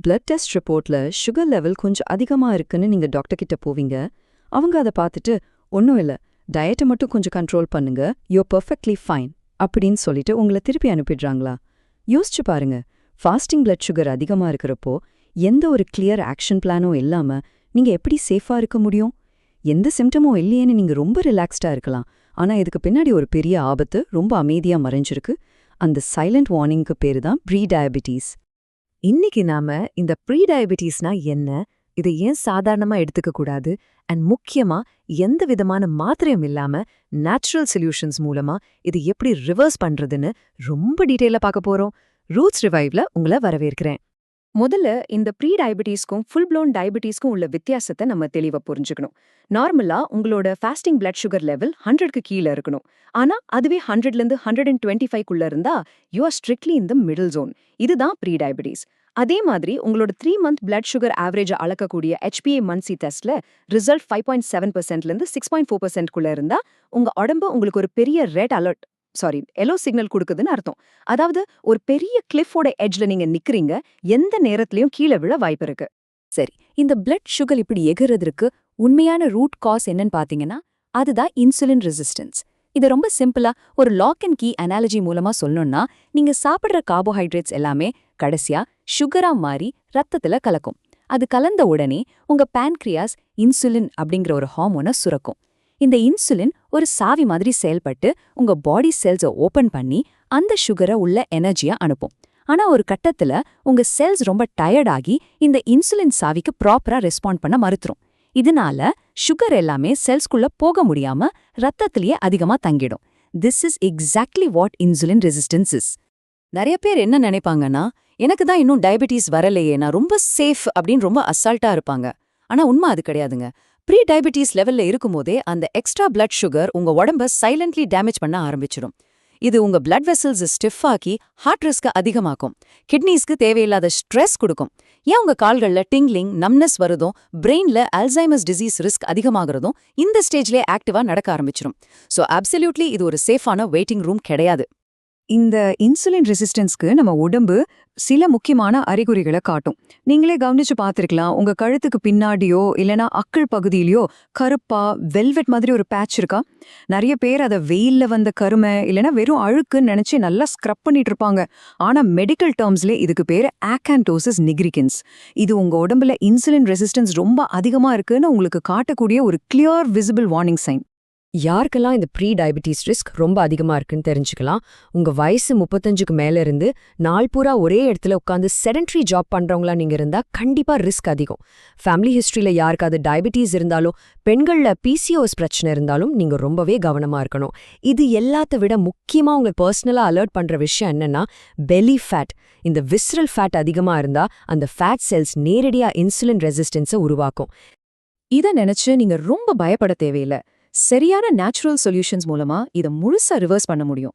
Blood test ரிப்போர்ட்ல sugar level கொஞ்சம் அதிகமா இருக்குன்னு நீங்க டாக்டர் கிட்ட போவீங்க. அவங்க அதை பார்த்துட்டு ஒன்றும் இல்லை, டயட்டை மட்டும் கொஞ்சம் கண்ட்ரோல் பண்ணுங்க, யூர் பர்ஃபெக்ட்லி ஃபைன் அப்படின்னு சொல்லிட்டு உங்களை திருப்பி அனுப்பிடுறாங்களா? யோசிச்சு பாருங்க. ஃபாஸ்டிங் பிளட் சுகர் அதிகமா இருக்கிறப்போ எந்த ஒரு கிளியர் ஆக்ஷன் பிளானும் இல்லாம நீங்க எப்படி சேஃபா இருக்க முடியும்? எந்த சிம்டமும் இல்லையேன்னு நீங்க ரொம்ப ரிலாக்ஸ்டா இருக்கலாம். ஆனா இதுக்கு பின்னாடி ஒரு பெரிய ஆபத்து ரொம்ப அமைதியா மறைஞ்சிருக்கு. அந்த சைலண்ட் வார்னிங்க்கு பேரு தான் ப்ரீ டயபிட்டிஸ். இன்னைக்கு நாம இந்த ப்ரீ டயபிட்டிஸ்னா என்ன, இதை ஏன் சாதாரணமா எடுத்துக்க கூடாது, அண்ட் முக்கியமா எந்த விதமான மாத்திரையும் இல்லாம நேச்சுரல் சொல்யூஷன்ஸ் மூலமா இது எப்படி ரிவர்ஸ் பண்றதுன்னு ரொம்ப டீட்டெயிலா பார்க்க போறோம். ரூட்ஸ் ரிவைவ்ல உங்களை வரவேற்கிறேன். முதல்ல இந்த ப்ரீ டயபிட்டிஸ்க்கும் ஃபுல் ப்ளோன் டயபிட்டிஸ்க்கும் உள்ள வித்தியாசத்தை நம்ம தெளிவா புரிஞ்சுக்கணும். நார்மலா உங்களோட ஃபாஸ்டிங் பிளட் சுகர் லெவல் 100க்கு கீழே இருக்கணும். ஆனா அதுவே 100லேருந்து 125க்குள்ள இருந்தா you are strictly in the middle zone. இதுதான் ப்ரீ டயபிட்டிஸ். அதே மாதிரி உங்களோட 3 மந்த் பிளட் சுகர் ஆவரேஜ் அளக்கக்கூடிய HbA1c டெஸ்ட்ல ரிசல்ட் 5.7%லேருந்து 6.4%க்குள்ள இருந்தா உங்க உடம்பு உங்களுக்கு ஒரு பெரிய ரெட் அலர்ட் எல்லோ சிக்னல் கொடுக்குதுன்னு அர்த்தம். அதாவது ஒரு பெரிய கிளிஃபோட எட்ஜ்ல நீங்க நிக்கிறீங்க, எந்த நேரத்திலயும் கீழே விழ வாய்ப்பு இருக்கு. சரி, இந்த பிளட் சுகர் இப்படி எகிறதுக்கு உண்மையான ரூட் காஸ் என்னன்னு பாத்தீங்கன்னா அதுதான் இன்சுலின் ரெசிஸ்டன்ஸ். இது ரொம்ப சிம்பிளா ஒரு லாக் அண்ட் கீ அனாலஜி மூலமா சொல்லணும்னா, நீங்க சாப்பிடுற கார்போஹைட்ரேட்ஸ் எல்லாமே கடைசியா சுகரா மாறி ரத்தத்துல கலக்கும். அது கலந்த உடனே உங்க பான்க்ரியாஸ் இன்சுலின் அப்படிங்கிற ஒரு ஹார்மோனை சுரக்கும். இந்த இன்சுலின் ஒரு சாவி மாதிரி செயல்பட்டு உங்க பாடி செல்ஸை ஓபன் பண்ணி அந்த சுகரை உள்ள எனர்ஜியா அனுப்பும். ஆனா ஒரு கட்டத்துல உங்க செல்ஸ் ரொம்ப டயர்டாகி இந்த இன்சுலின் சாவிக்கு ப்ராப்பரா ரெஸ்பாண்ட் பண்ண மறுத்துரும். இதனால சுகர் எல்லாமே செல்ஸ்குள்ள போக முடியாம ரத்தத்திலேயே அதிகமா தங்கிடும். This is exactly what insulin resistance is. நிறைய பேர் என்ன நினைப்பாங்கன்னா, எனக்கு தான் இன்னும் டயபிட்டிஸ் வரலையே, நான் ரொம்ப சேஃப் அப்படின்னு ரொம்ப அசால்ட்டா இருப்பாங்க. ஆனா உண்மை அது கிடையாதுங்க. ப்ரீ டயபிட்டிஸ் லெவல்ல இருக்கும்போதே அந்த எக்ஸ்ட்ரா பிளட் சுகர் உங்க உடம்ப சைலண்ட்லி டேமேஜ் பண்ண ஆரம்பிச்சிடும். இது உங்க பிளட் வெசல்ஸ் ஸ்டிஃப் ஆக்கி ஹார்ட் ரிஸ்க் அதிகமாக்கும், கிட்னிஸ்க்கு தேவையில்லாத ஸ்ட்ரெஸ் கொடுக்கும். ஏன் உங்க கால்கள்ல டிங்லிங் நம்னஸ் வருதும், பிரெயின்ல அல்சைமர்ஸ் டிசீஸ் ரிஸ்க் அதிகமாகறதும் இந்த ஸ்டேஜ்லயே ஆக்டிவா நடக்க ஆரம்பிச்சிடும். ஸோ அப்சல்யூட்லி இது ஒரு சேஃபான வெயிட்டிங் ரூம் கிடையாது. இந்த இன்சுலின் ரெசிஸ்டன்ஸ்க்கு நம்ம உடம்பு சில முக்கியமான அறிகுறிகளை காட்டும். நீங்களே கவனிச்சு பார்த்திருக்கலாம், உங்க கழுத்துக்கு பின்னாடியோ இல்லனா அக்கள் பகுதியிலயோ கருப்பா வெல்வெட் மாதிரி ஒரு பேட்ச் இருக்கா? நிறைய பேர் அதை வெயில்ல வந்த கருமை இல்லனா வெறும் அழுக்குன்னு நினைச்சு நல்லா ஸ்க்ரப் பண்ணிட்டு இருப்பாங்க. ஆனா மெடிக்கல் டேர்ம்ஸ்ல இதுக்கு பேரு ஆகாண்டோசிஸ் நிக்ரிகன்ஸ். இது உங்க உடம்புல இன்சுலின் ரெசிஸ்டன்ஸ் ரொம்ப அதிகமா இருக்குன்னு உங்களுக்கு காட்டக்கூடிய ஒரு கிளியர் விசிபிள் வார்னிங் சைன். யாருக்கெல்லாம் இந்த ப்ரீ டயபிட்டிஸ் ரிஸ்க் ரொம்ப அதிகமா இருக்குன்னு தெரிஞ்சுக்கலாம். உங்க வயசு 35க்கு மேல இருந்து நாள் பூரா ஒரே இடத்துல உட்காந்து செடன்ட்ரி ஜாப் பண்றவங்களா நீங்க இருந்தா கண்டிப்பா ரிஸ்க் அதிகம். ஃபேமிலி ஹிஸ்டரியில யாருக்காவது டயபிட்டிஸ் இருந்தாலும், பெண்கள்ல PCOS பிரச்சனை இருந்தாலும் நீங்க ரொம்பவே கவனமா இருக்கணும். இது எல்லாத்த விட முக்கியமா உங்களுக்கு பர்சனலா அலர்ட் பண்ற விஷயம் என்னன்னா, பெலி ஃபேட். இந்த விஸ்ரல் ஃபேட் அதிகமா இருந்தா அந்த ஃபேட் செல்ஸ் நேரடியா இன்சுலின் ரெசிஸ்டன்ஸை உருவாக்கும். இதை நினைச்சு நீங்க ரொம்ப பயப்பட தேவையில்லை. சரியான நேச்சுரல் சொல்யூஷன்ஸ் மூலமா இதை முழுசா ரிவர்ஸ் பண்ண முடியும்.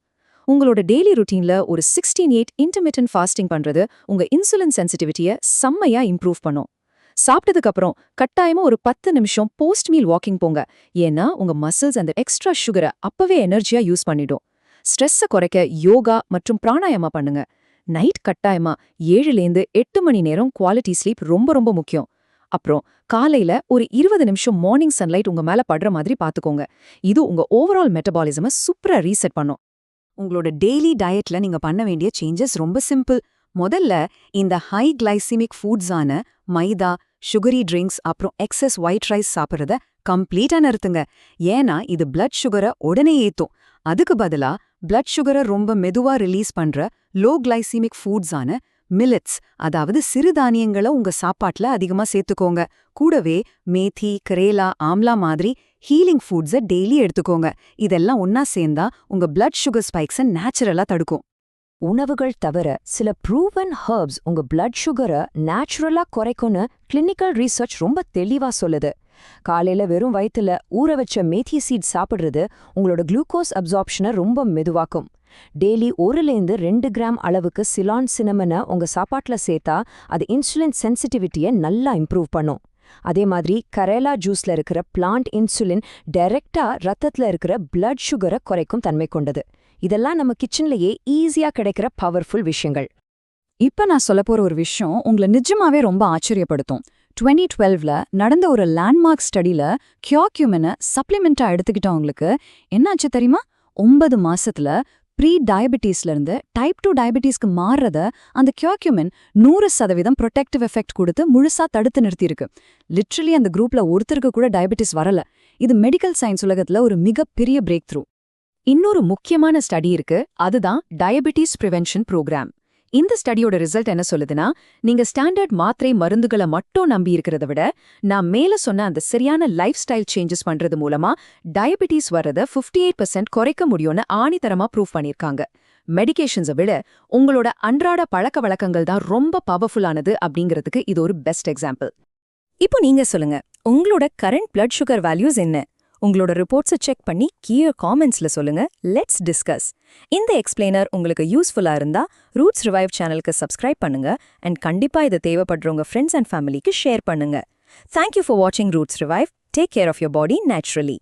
உங்களோட டெய்லி ருட்டீன்ல ஒரு 16/8 இன்டர்மிட்டன்ட் ஃபாஸ்டிங் பண்றது உங்க இன்சுலின் சென்சிட்டிவிட்டியை செம்மையா இம்ப்ரூவ் பண்ணும். சாப்பிட்டதுக்கு அப்புறம் கட்டாயமா ஒரு 10 நிமிஷம் போஸ்ட் மீல் வாக்கிங் போங்க. ஏன்னா உங்க மசில்ஸ் அந்த எக்ஸ்ட்ரா சுகரை அப்பவே எனர்ஜியா யூஸ் பண்ணிடும். ஸ்ட்ரெஸ்ஸை குறைக்க யோகா மற்றும் பிராணாயாமா பண்ணுங்க. நைட் கட்டாயமா 7லேருந்து 8 மணி நேரம் குவாலிட்டி ஸ்லீப் ரொம்ப ரொம்ப முக்கியம். அப்புறம் காலையில ஒரு 20 நிமிஷம் மார்னிங் சன்லைட் உங்க மேல படுற மாதிரி பாத்துக்கோங்க. இது உங்க ஓவரால் மெட்டபாலிசமை சூப்பரா ரீசெட் பண்ணும். உங்களோட டெய்லி டயட்ல நீங்க பண்ண வேண்டிய சேஞ்சஸ் ரொம்ப சிம்பிள். முதல்ல இந்த ஹை கிளைசிமிக் ஃபுட்ஸான மைதா, சுகரி ட்ரிங்க்ஸ் அப்புறம் எக்ஸஸ் ஒயிட் ரைஸ் சாப்பிட்றத கம்ப்ளீட்டா நிறுத்துங்க. ஏன்னா இது பிளட் சுகரை உடனே ஏத்தும். அதுக்கு பதிலா பிளட் சுகரை ரொம்ப மெதுவா ரிலீஸ் பண்ற லோ கிளைசிமிக் ஃபுட்ஸான மில்லட்ஸ், அதாவது சிறுதானியங்களை உங்க சாப்பாட்டுல அதிகமா சேர்த்துக்கோங்க. கூடவே மேத்தி, கரேலா, ஆம்லா மாதிரி ஹீலிங் ஃபுட்ஸை டெய்லி எடுத்துக்கோங்க. இதெல்லாம் ஒன்னா சேர்ந்தா உங்க பிளட் சுகர் ஸ்பைக்ஸை நேச்சுரலா தடுக்கும். உணவுகள் தவிர சில ப்ரூவன் ஹெர்ப்ஸ் உங்க பிளட் சுகரை நேச்சுரலா குறைக்கும்னு கிளினிக்கல் ரீசர்ச் ரொம்ப தெளிவா சொல்லுது. காலையில வெறும் வயித்துல ஊற வச்ச மேத்தி சீட் சாப்பிடுறது உங்களோட குளுக்கோஸ் அப்சார்ப்ஷனை ரொம்ப மெதுவாக்கும். டெய்லி 1லேருந்து 2 கிராம் அளவுக்கு சிலான் சினமனை உங்க சாப்பாட்டுல சேர்த்தா அது இன்சுலின் சென்சிட்டிவிட்டியை நல்லா இம்ப்ரூவ் பண்ணும். அதே மாதிரி கரேலா ஜூஸ்ல இருக்கிற பிளான்ட் இன்சுலின் டைரக்டா ரத்தத்துல இருக்கிற பிளட் சுகரை குறைக்கும் தன்மை கொண்டது. இதெல்லாம் நம்ம கிச்சன்லயே ஈஸியா கிடைக்கிற பவர்ஃபுல் விஷயங்கள். இப்ப நான் சொல்லப் போற ஒரு விஷயம் உங்களை நிஜமாவே ரொம்ப ஆச்சரியப்படுத்தும். 2012ல நடந்த ஒரு லேண்ட்மார்க் ஸ்டடில கியோக்யூமினை சப்ளிமெண்டா எடுத்துக்கிட்டவங்களுக்கு என்னாச்சு தெரியுமா? 9 மாசத்துல ப்ரீ டயபிட்டிஸ்ல இருந்து டைப் 2 டயபிட்டிஸ்க்கு மாறுறத அந்த கியோக்யூமின் 100% ப்ரொடெக்டிவ் எஃபெக்ட் கொடுத்து முழுசா தடுத்து நிறுத்தியிருக்கு. லிட்ரலி அந்த குரூப்ல ஒருத்தருக்கு கூட டயபிட்டிஸ் வரல. இது மெடிக்கல் சயின்ஸ் உலகத்துல ஒரு மிகப்பெரிய பிரேக் த்ரூ. இன்னொரு முக்கியமான ஸ்டடி இருக்கு, அதுதான் டயபிட்டிஸ் பிரிவென்ஷன் ப்ரோக்ராம். இந்த ஸ்டடியோட ரிசல்ட் என்ன சொல்லுதுன்னா, நீங்க ஸ்டாண்டர்ட் மாத்திரை மருந்துகளை மட்டும் நம்பி இருக்கிறத விட நான் மேல சொன்ன அந்த சரியான லைஃப் ஸ்டைல் சேஞ்சஸ் பண்றது மூலமா டயபிட்டிஸ் வர்றத 58% குறைக்க முடியும்னு ஆணித்தரமா ப்ரூவ் பண்ணிருக்காங்க. மெடிகேஷன்ஸை விட உங்களோட அன்றாட பழக்க வழக்கங்கள் தான் ரொம்ப பவர்ஃபுல்லானது அப்படிங்கிறதுக்கு இது ஒரு பெஸ்ட் எக்ஸாம்பிள். இப்போ நீங்க சொல்லுங்க, உங்களோட கரண்ட் பிளட் சுகர் வேல்யூஸ் என்ன? உங்களோட ரிப்போர்ட்ஸை செக் பண்ணி கீழே காமெண்ட்ஸ்ல சொல்லுங்க. Let's discuss. இந்த எக்ஸ்பிளைனர் உங்களுக்கு யூஸ்ஃபுல்லா இருந்தா ரூட்ஸ் ரிவைவ் சேனலுக்கு சப்ஸ்கிரைப் பண்ணுங்க அண்ட் கண்டிப்பா இது தேவைப்படுறவங்க ஃப்ரெண்ட்ஸ் அண்ட் ஃபேமிலிக்கு ஷேர் பண்ணுங்க. தேங்க்யூ ஃபார் வாட்சிங் Roots Revive. Take care of your body naturally.